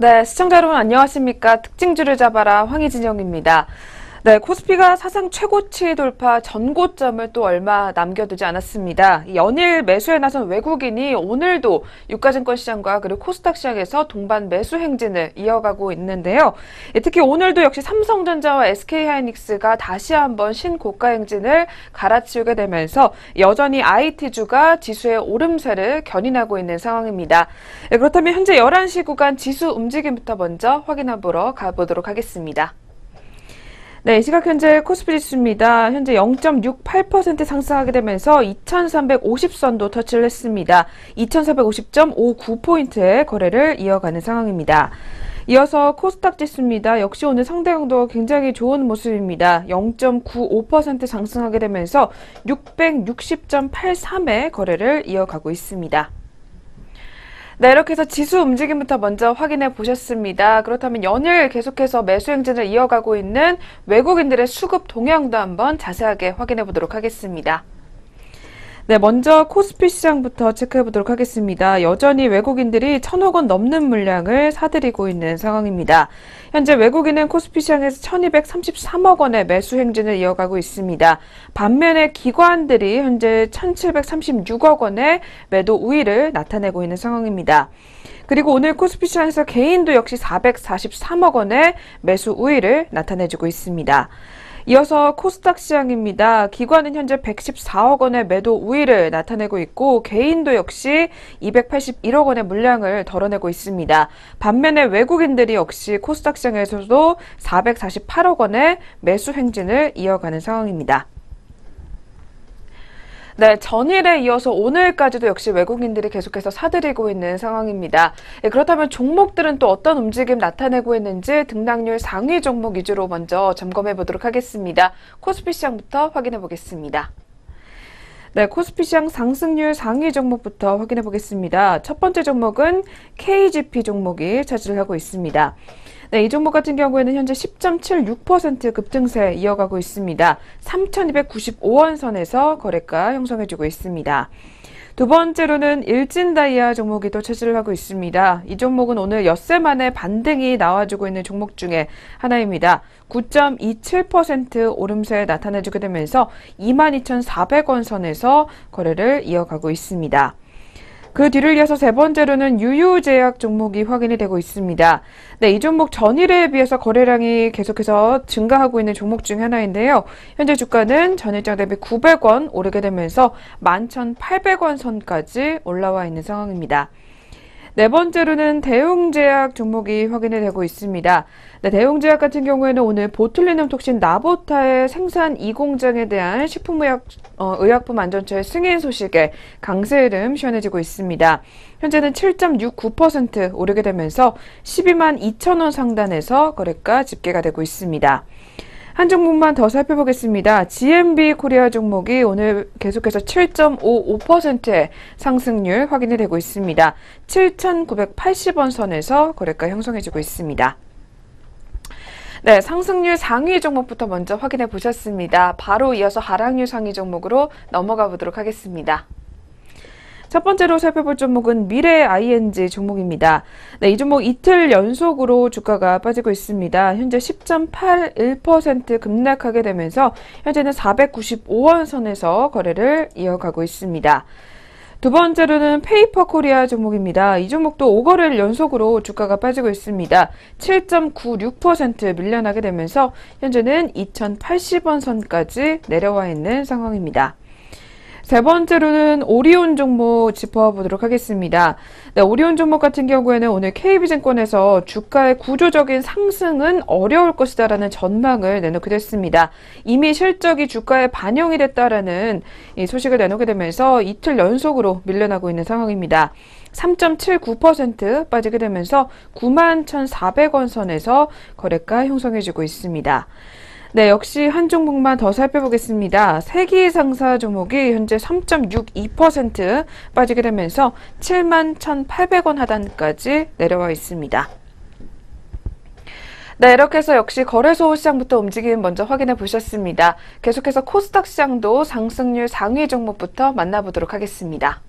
네, 시청자 여러분 안녕하십니까? 특징주를 잡아라 황희진영입니다. 네, 코스피가 사상 최고치 돌파 전고점을 또 얼마 남겨두지 않았습니다. 연일 매수에 나선 외국인이 오늘도 유가증권 시장과 그리고 코스닥 시장에서 동반 매수 행진을 이어가고 있는데요. 특히 오늘도 역시 삼성전자와 SK하이닉스가 다시 한번 신고가 행진을 갈아치우게 되면서 여전히 IT주가 지수의 오름세를 견인하고 있는 상황입니다. 그렇다면 현재 11시 구간 지수 움직임부터 먼저 확인해 보러 가보도록 하겠습니다. 네, 이 시각 현재 코스피 지수입니다. 현재 0.68% 상승하게 되면서 2350선도 터치를 했습니다. 2450.59포인트의 거래를 이어가는 상황입니다. 이어서 코스닥 지수입니다. 역시 오늘 상대 강도가 굉장히 좋은 모습입니다. 0.95% 상승하게 되면서 660.83의 거래를 이어가고 있습니다. 네, 이렇게 해서 지수 움직임부터 먼저 확인해 보셨습니다. 그렇다면 연일 계속해서 매수 행진을 이어가고 있는 외국인들의 수급 동향도 한번 자세하게 확인해 보도록 하겠습니다. 네, 먼저 코스피 시장부터 체크해 보도록 하겠습니다. 여전히 외국인들이 1,000억 원 넘는 물량을 사들이고 있는 상황입니다. 현재 외국인은 코스피 시장에서 1,233억 원의 매수 행진을 이어가고 있습니다. 반면에 기관들이 현재 1,736억 원의 매도 우위를 나타내고 있는 상황입니다. 그리고 오늘 코스피 시장에서 개인도 역시 443억 원의 매수 우위를 나타내주고 있습니다. 이어서 코스닥 시장입니다. 기관은 현재 114억 원의 매도 우위를 나타내고 있고 개인도 역시 281억 원의 물량을 덜어내고 있습니다. 반면에 외국인들이 역시 코스닥 시장에서도 448억 원의 매수 행진을 이어가는 상황입니다. 네, 전일에 이어서 오늘까지도 역시 외국인들이 계속해서 사들이고 있는 상황입니다. 그렇다면 종목들은 또 어떤 움직임 나타내고 있는지 등락률 상위 종목 위주로 먼저 점검해 보도록 하겠습니다. 코스피 시장부터 확인해 보겠습니다. 네, 코스피 시장 상승률 상위 종목부터 확인해 보겠습니다. 첫 번째 종목은 KGP 종목이 차지를 하고 있습니다. 네, 이 종목 같은 경우에는 현재 10.76% 급등세 이어가고 있습니다. 3,295원 선에서 거래가 형성해주고 있습니다. 두 번째로는 일진다이아 종목이 또 차지를 하고 있습니다. 이 종목은 오늘 엿새 만에 반등이 나와주고 있는 종목 중에 하나입니다. 9.27% 오름세 나타내주게 되면서 22,400원 선에서 거래를 이어가고 있습니다. 그 뒤를 이어서 세 번째로는 유유제약 종목이 확인이 되고 있습니다. 네, 이 종목 전일에 비해서 거래량이 계속해서 증가하고 있는 종목 중 하나인데요. 현재 주가는 전일장 대비 900원 오르게 되면서 11,800원 선까지 올라와 있는 상황입니다. 네 번째로는 대웅제약 종목이 확인이 되고 있습니다. 네, 대웅제약 같은 경우에는 오늘 보툴리눔 톡신 나보타의 생산 이공장에 대한 식품의약품 안전처의 승인 소식에 강세 흐름 시원해지고 있습니다. 현재는 7.69% 오르게 되면서 12만 2천원 상단에서 거래가 집계가 되고 있습니다. 한 종목만 더 살펴보겠습니다. GMB 코리아 종목이 오늘 계속해서 7.55%의 상승률 확인이 되고 있습니다. 7,980원 선에서 거래가 형성해주고 있습니다. 네, 상승률 상위 종목부터 먼저 확인해 보셨습니다. 바로 이어서 하락률 상위 종목으로 넘어가 보도록 하겠습니다. 첫 번째로 살펴볼 종목은 미래 ING 종목입니다. 네, 이 종목 이틀 연속으로 주가가 빠지고 있습니다. 현재 10.81% 급락하게 되면서 현재는 495원 선에서 거래를 이어가고 있습니다. 두 번째로는 페이퍼 코리아 종목입니다. 이 종목도 5거래일 연속으로 주가가 빠지고 있습니다. 7.96% 밀려나게 되면서 현재는 2,080원 선까지 내려와 있는 상황입니다. 세 번째로는 오리온 종목 짚어보도록 하겠습니다. 네, 오리온 종목 같은 경우에는 오늘 KB증권에서 주가의 구조적인 상승은 어려울 것이다라는 전망을 내놓기도 했습니다. 이미 실적이 주가에 반영이 됐다라는 이 소식을 내놓게 되면서 이틀 연속으로 밀려나고 있는 상황입니다. 3.79% 빠지게 되면서 91,400원 선에서 거래가 형성해주고 있습니다. 네, 역시 한 종목만 더 살펴보겠습니다. 세기상사 종목이 현재 3.62% 빠지게 되면서 71,800원 하단까지 내려와 있습니다. 네, 이렇게 해서 역시 거래소 시장부터 움직임 먼저 확인해 보셨습니다. 계속해서 코스닥 시장도 상승률 상위 종목부터 만나보도록 하겠습니다.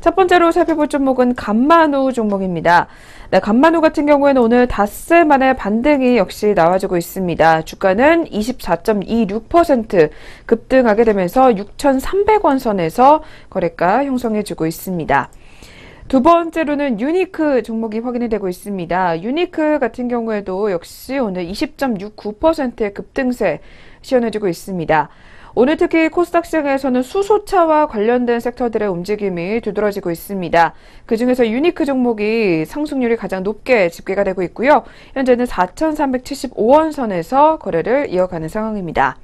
첫 번째로 살펴볼 종목은 간만우 종목입니다. 네, 간만우 같은 경우에는 오늘 닷새 만에 반등이 역시 나와주고 있습니다. 주가는 24.26% 급등하게 되면서 6,300원 선에서 거래가 형성해주고 있습니다. 두 번째로는 유니크 종목이 확인이 되고 있습니다. 유니크 같은 경우에도 역시 오늘 20.69%의 급등세 시현해주고 있습니다. 오늘 특히 코스닥 시장에서는 수소차와 관련된 섹터들의 움직임이 두드러지고 있습니다. 그중에서 유니크 종목이 상승률이 가장 높게 집계가 되고 있고요. 현재는 4,375원 선에서 거래를 이어가는 상황입니다.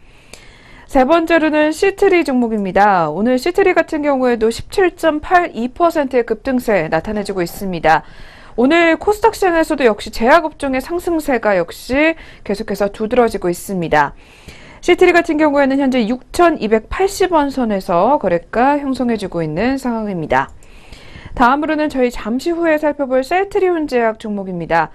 세 번째로는 시트리 종목입니다. 오늘 시트리 같은 경우에도 17.82%의 급등세 나타내주고 있습니다. 오늘 코스닥 시장에서도 역시 제약업종의 상승세가 역시 계속해서 두드러지고 있습니다. 시트리 같은 경우에는 현재 6,280원 선에서 거래가 형성해주고 있는 상황입니다. 다음으로는 저희 잠시 후에 살펴볼 셀트리온 제약 종목입니다.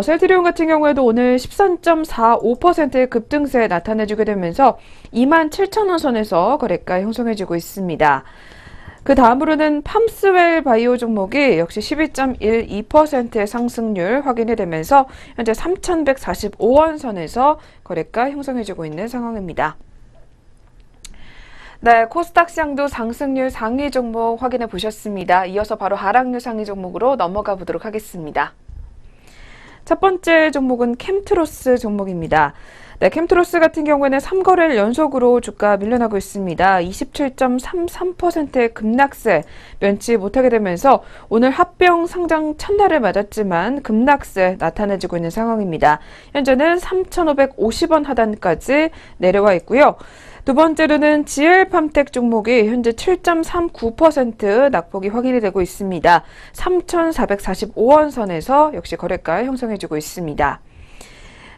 셀트리온 같은 경우에도 오늘 13.45%의 급등세 나타내주게 되면서 27,000원 선에서 거래가 형성해주고 있습니다. 그 다음으로는 팜스웰 바이오 종목이 역시 12.12%의 상승률 확인이 되면서 현재 3,145원 선에서 거래가 형성해주고 있는 상황입니다. 네, 코스닥 시장도 상승률 상위 종목 확인해 보셨습니다. 이어서 바로 하락률 상위 종목으로 넘어가 보도록 하겠습니다. 첫 번째 종목은 캠트로스 종목입니다. 네, 캠트로스 같은 경우에는 3거래일 연속으로 주가 밀려나고 있습니다. 27.33%의 급락세 면치 못하게 되면서 오늘 합병 상장 첫날을 맞았지만 급락세 나타내주고 있는 상황입니다. 현재는 3,550원 하단까지 내려와 있고요. 두 번째로는 GL팜텍 종목이 현재 7.39% 낙폭이 확인이 되고 있습니다. 3,445원 선에서 역시 거래가 형성해주고 있습니다.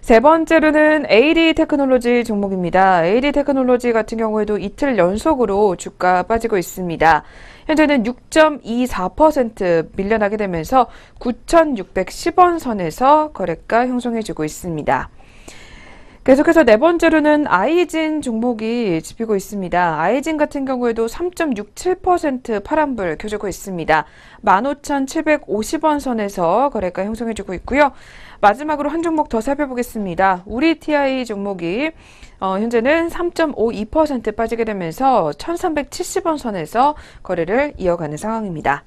세 번째로는 AD 테크놀로지 종목입니다. AD 테크놀로지 같은 경우에도 이틀 연속으로 주가 빠지고 있습니다. 현재는 6.24% 밀려나게 되면서 9,610원 선에서 거래가 형성해주고 있습니다. 계속해서 네 번째로는 아이진 종목이 집히고 있습니다. 아이진 같은 경우에도 3.67% 파란불 켜주고 있습니다. 15,750원 선에서 거래가 형성해주고 있고요. 마지막으로 한 종목 더 살펴보겠습니다. 우리 TI 종목이 현재는 3.52% 빠지게 되면서 1,370원 선에서 거래를 이어가는 상황입니다.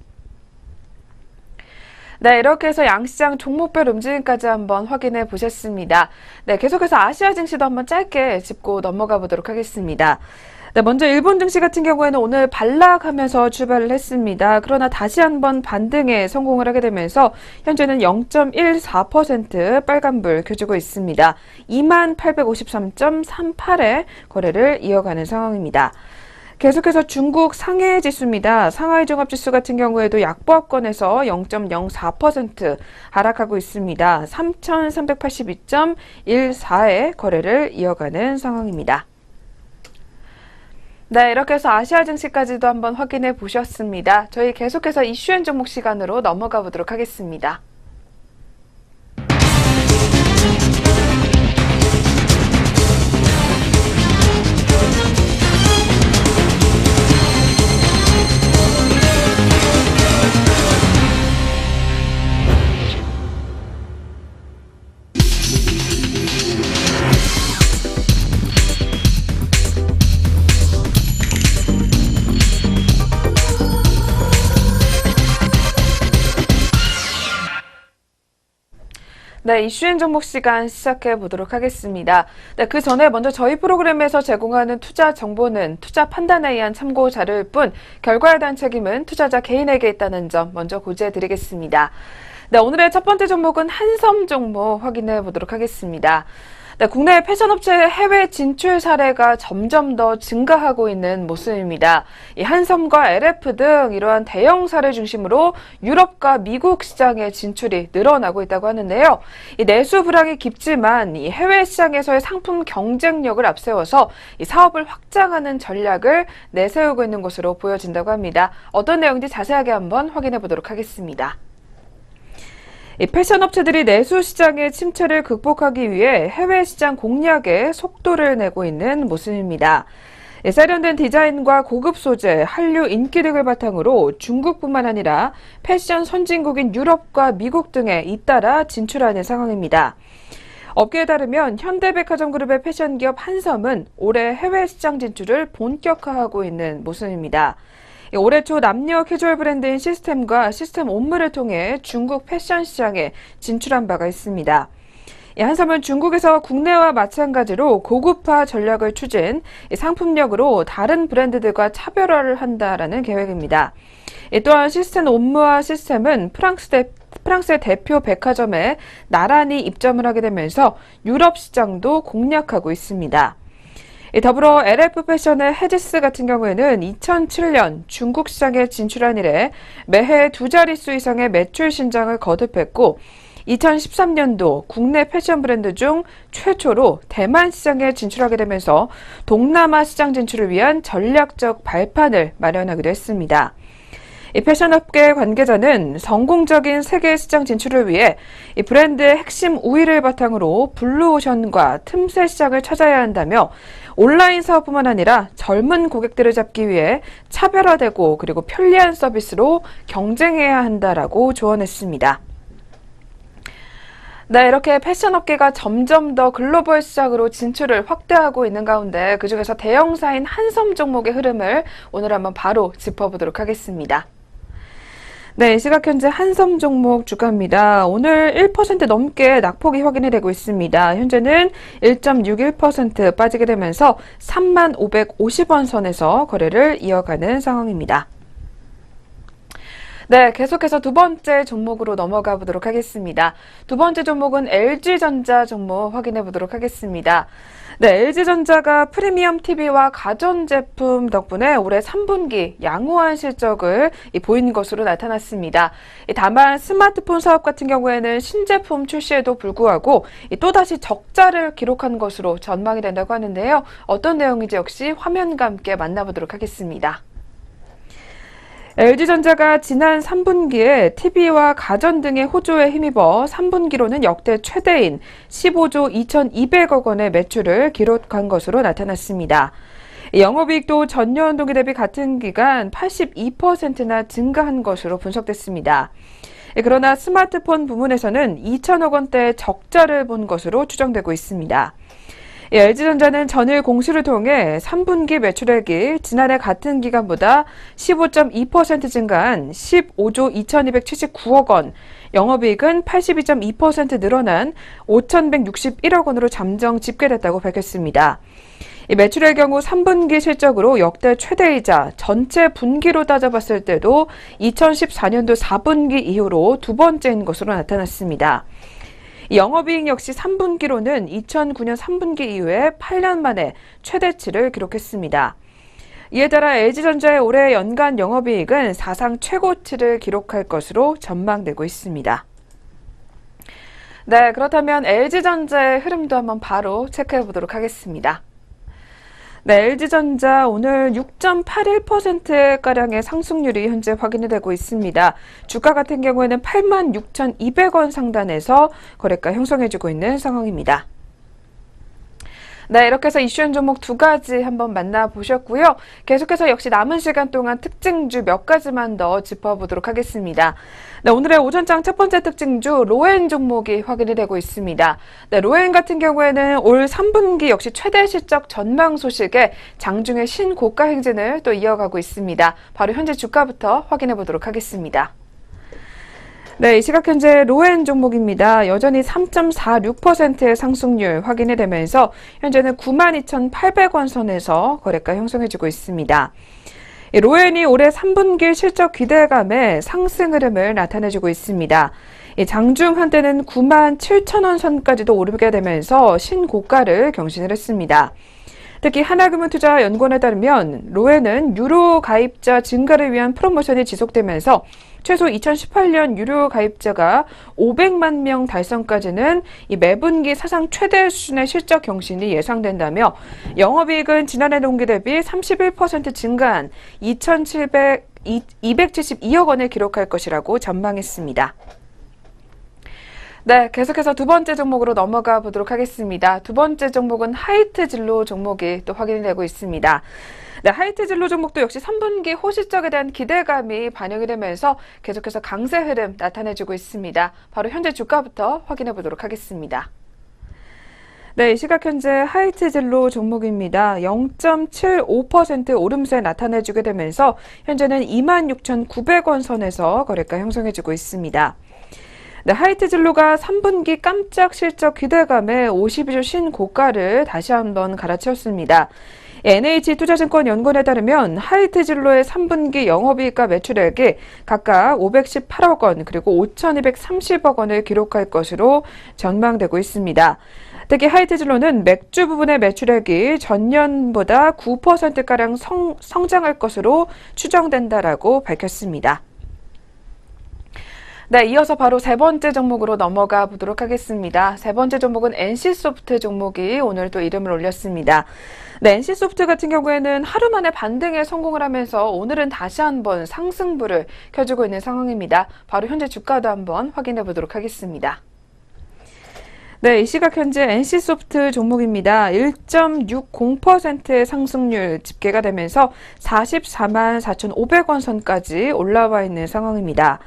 네, 이렇게 해서 양시장 종목별 움직임까지 한번 확인해 보셨습니다. 네, 계속해서 아시아 증시도 한번 짧게 짚고 넘어가 보도록 하겠습니다. 네, 먼저 일본 증시 같은 경우에는 오늘 반락하면서 출발을 했습니다. 그러나 다시 한번 반등에 성공을 하게 되면서 현재는 0.14% 빨간불 켜주고 있습니다. 2853.38에 거래를 이어가는 상황입니다. 계속해서 중국 상해 지수입니다. 상하이 종합지수 같은 경우에도 약보합권에서 0.04% 하락하고 있습니다. 3,382.14에 거래를 이어가는 상황입니다. 네, 이렇게 해서 아시아 증시까지도 한번 확인해 보셨습니다. 저희 계속해서 이슈앤 종목 시간으로 넘어가 보도록 하겠습니다. 네, 이슈앤 종목 시간 시작해 보도록 하겠습니다. 네, 그 전에 먼저 저희 프로그램에서 제공하는 투자 정보는 투자 판단에 의한 참고 자료일 뿐 결과에 대한 책임은 투자자 개인에게 있다는 점 먼저 고지해 드리겠습니다. 네, 오늘의 첫 번째 종목은 한섬 종목 확인해 보도록 하겠습니다. 네, 국내 패션업체의 해외 진출 사례가 점점 더 증가하고 있는 모습입니다. 이 한섬과 LF 등 이러한 대형 사례 중심으로 유럽과 미국 시장의 진출이 늘어나고 있다고 하는데요. 이 내수 불황이 깊지만 이 해외 시장에서의 상품 경쟁력을 앞세워서 이 사업을 확장하는 전략을 내세우고 있는 것으로 보여진다고 합니다. 어떤 내용인지 자세하게 한번 확인해 보도록 하겠습니다. 이 패션 업체들이 내수 시장의 침체를 극복하기 위해 해외 시장 공략에 속도를 내고 있는 모습입니다. 세련된 디자인과 고급 소재, 한류 인기 등을 바탕으로 중국뿐만 아니라 패션 선진국인 유럽과 미국 등에 잇따라 진출하는 상황입니다. 업계에 따르면 현대백화점그룹의 패션 기업 한섬은 올해 해외 시장 진출을 본격화하고 있는 모습입니다. 올해 초 남녀 캐주얼 브랜드인 시스템과 시스템 옴므를 통해 중국 패션 시장에 진출한 바가 있습니다. 한섬은 중국에서 국내와 마찬가지로 고급화 전략을 추진, 상품력으로 다른 브랜드들과 차별화를 한다라는 계획입니다. 또한 시스템 옴므와 시스템은 프랑스의 대표 백화점에 나란히 입점을 하게 되면서 유럽 시장도 공략하고 있습니다. 더불어 LF 패션의 헤지스 같은 경우에는 2007년 중국 시장에 진출한 이래 매해 두 자릿수 이상의 매출 신장을 거듭했고 2013년도 국내 패션 브랜드 중 최초로 대만 시장에 진출하게 되면서 동남아 시장 진출을 위한 전략적 발판을 마련하기도 했습니다. 이 패션업계 관계자는 성공적인 세계 시장 진출을 위해 이 브랜드의 핵심 우위를 바탕으로 블루오션과 틈새 시장을 찾아야 한다며 온라인 사업뿐만 아니라 젊은 고객들을 잡기 위해 차별화되고 그리고 편리한 서비스로 경쟁해야 한다라고 조언했습니다. 네, 이렇게 패션업계가 점점 더 글로벌 시장으로 진출을 확대하고 있는 가운데 그중에서 대형사인 한섬 종목의 흐름을 오늘 한번 바로 짚어보도록 하겠습니다. 네, 시각 현재 한섬 종목 주가입니다. 오늘 1% 넘게 낙폭이 확인이 되고 있습니다. 현재는 1.61% 빠지게 되면서 3550원 선에서 거래를 이어가는 상황입니다. 네, 계속해서 두 번째 종목으로 넘어가 보도록 하겠습니다. 두 번째 종목은 LG전자 종목 확인해 보도록 하겠습니다. 네, LG전자가 프리미엄 TV와 가전제품 덕분에 올해 3분기 양호한 실적을 보인 것으로 나타났습니다. 다만 스마트폰 사업 같은 경우에는 신제품 출시에도 불구하고 또다시 적자를 기록한 것으로 전망이 된다고 하는데요. 어떤 내용인지 역시 화면과 함께 만나보도록 하겠습니다. LG전자가 지난 3분기에 TV와 가전 등의 호조에 힘입어 3분기로는 역대 최대인 15조 2,200억 원의 매출을 기록한 것으로 나타났습니다. 영업이익도 전년 동기 대비 같은 기간 82%나 증가한 것으로 분석됐습니다. 그러나 스마트폰 부문에서는 2천억 원대의 적자를 본 것으로 추정되고 있습니다. LG전자는 전일 공시를 통해 3분기 매출액이 지난해 같은 기간보다 15.2% 증가한 15조 2,279억 원, 영업이익은 82.2% 늘어난 5,161억 원으로 잠정 집계됐다고 밝혔습니다. 매출의 경우 3분기 실적으로 역대 최대이자 전체 분기로 따져봤을 때도 2014년도 4분기 이후로 두 번째인 것으로 나타났습니다. 영업이익 역시 3분기로는 2009년 3분기 이후에 8년 만에 최대치를 기록했습니다. 이에 따라 LG전자의 올해 연간 영업이익은 사상 최고치를 기록할 것으로 전망되고 있습니다. 네, 그렇다면 LG전자의 흐름도 한번 바로 체크해 보도록 하겠습니다. 네, LG전자 오늘 6.81%가량의 상승률이 현재 확인이 되고 있습니다. 주가 같은 경우에는 86,200원 상단에서 거래가 형성해주고 있는 상황입니다. 네, 이렇게 해서 이슈현 종목 두 가지 한번 만나보셨고요. 계속해서 역시 남은 시간 동안 특징주 몇 가지만 더 짚어보도록 하겠습니다. 네, 오늘의 오전장 첫 번째 특징주 로엔 종목이 확인이 되고 있습니다. 네, 로엔 같은 경우에는 올 3분기 역시 최대 실적 전망 소식에 장중의 신고가 행진을 또 이어가고 있습니다. 바로 현재 주가부터 확인해 보도록 하겠습니다. 네, 이 시각 현재 로엔 종목입니다. 여전히 3.46%의 상승률 확인이 되면서 현재는 92,800원 선에서 거래가 형성해주고 있습니다. 로엔이 올해 3분기 실적 기대감에 상승 흐름을 나타내주고 있습니다. 장중 한때는 97,000원 선까지도 오르게 되면서 신고가를 경신을 했습니다. 특히 하나금융투자연구원에 따르면 로엔은 유료 가입자 증가를 위한 프로모션이 지속되면서 최소 2018년 유료 가입자가 500만 명 달성까지는 이 매분기 사상 최대 수준의 실적 경신이 예상된다며 영업이익은 지난해 동기 대비 31% 증가한 272억 원을 기록할 것이라고 전망했습니다. 네, 계속해서 두 번째 종목으로 넘어가 보도록 하겠습니다. 두 번째 종목은 하이트 진로 종목이 또 확인이 되고 있습니다. 네, 하이트 진로 종목도 역시 3분기 호시적에 대한 기대감이 반영이 되면서 계속해서 강세 흐름 나타내주고 있습니다. 바로 현재 주가부터 확인해 보도록 하겠습니다. 네, 이 시각 현재 하이트 진로 종목입니다. 0.75% 오름세 나타내주게 되면서 현재는 26,900원 선에서 거래가 형성해주고 있습니다. 네, 하이트 진로가 3분기 깜짝 실적 기대감에 52주 신고가를 다시 한번 갈아치웠습니다. NH투자증권 연구원에 따르면 하이트 진로의 3분기 영업이익과 매출액이 각각 518억 원 그리고 5,230억 원을 기록할 것으로 전망되고 있습니다. 특히 하이트 진로는 맥주 부분의 매출액이 전년보다 9%가량 성장할 것으로 추정된다라고 밝혔습니다. 네, 이어서 바로 세 번째 종목으로 넘어가 보도록 하겠습니다. 세 번째 종목은 NC소프트 종목이 오늘 또 이름을 올렸습니다. 네, NC소프트 같은 경우에는 하루 만에 반등에 성공을 하면서 오늘은 다시 한번 상승부를 켜주고 있는 상황입니다. 바로 현재 주가도 한번 확인해 보도록 하겠습니다. 네, 이 시각 현재 NC소프트 종목입니다. 1.60%의 상승률 집계가 되면서 44만 4,500원 선까지 올라와 있는 상황입니다.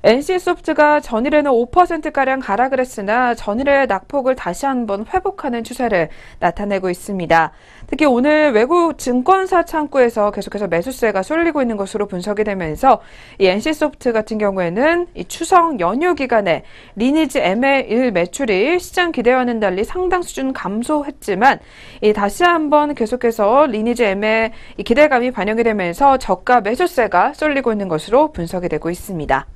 NC소프트가 전일에는 5%가량 하락을 했으나 전일의 낙폭을 다시 한번 회복하는 추세를 나타내고 있습니다. 특히 오늘 외국 증권사 창구에서 계속해서 매수세가 쏠리고 있는 것으로 분석이 되면서 이 NC소프트 같은 경우에는 이 추석 연휴 기간에 리니지 ML1 매출이 시장 기대와는 달리 상당 수준 감소했지만 다시 한번 계속해서 리니지 M의 기대감이 반영이 되면서 저가 매수세가 쏠리고 있는 것으로 분석이 되고 있습니다.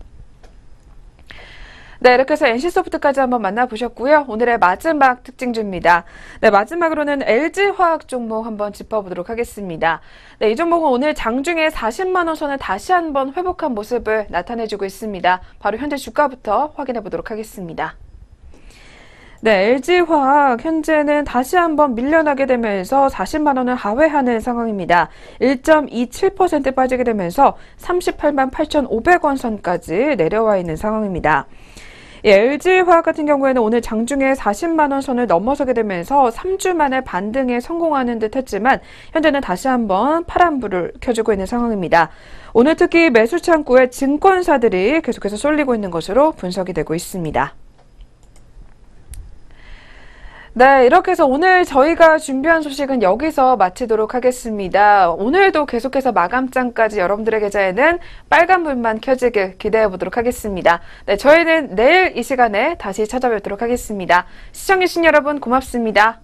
네, 이렇게 해서 NC소프트까지 한번 만나보셨고요. 오늘의 마지막 특징주입니다. 네, 마지막으로는 LG화학 종목 한번 짚어보도록 하겠습니다. 네, 이 종목은 오늘 장중에 40만 원 선을 다시 한번 회복한 모습을 나타내주고 있습니다. 바로 현재 주가부터 확인해 보도록 하겠습니다. 네, LG화학 현재는 다시 한번 밀려나게 되면서 40만 원을 하회하는 상황입니다. 1.27% 빠지게 되면서 38만 8,500원 선까지 내려와 있는 상황입니다. LG화학 같은 경우에는 오늘 장중에 40만 원 선을 넘어서게 되면서 3주 만에 반등에 성공하는 듯 했지만 현재는 다시 한번 파란불을 켜주고 있는 상황입니다. 오늘 특히 매수 창구에 증권사들이 계속해서 쏠리고 있는 것으로 분석이 되고 있습니다. 네, 이렇게 해서 오늘 저희가 준비한 소식은 여기서 마치도록 하겠습니다. 오늘도 계속해서 마감장까지 여러분들의 계좌에는 빨간불만 켜지길 기대해 보도록 하겠습니다. 네, 저희는 내일 이 시간에 다시 찾아뵙도록 하겠습니다. 시청해주신 여러분 고맙습니다.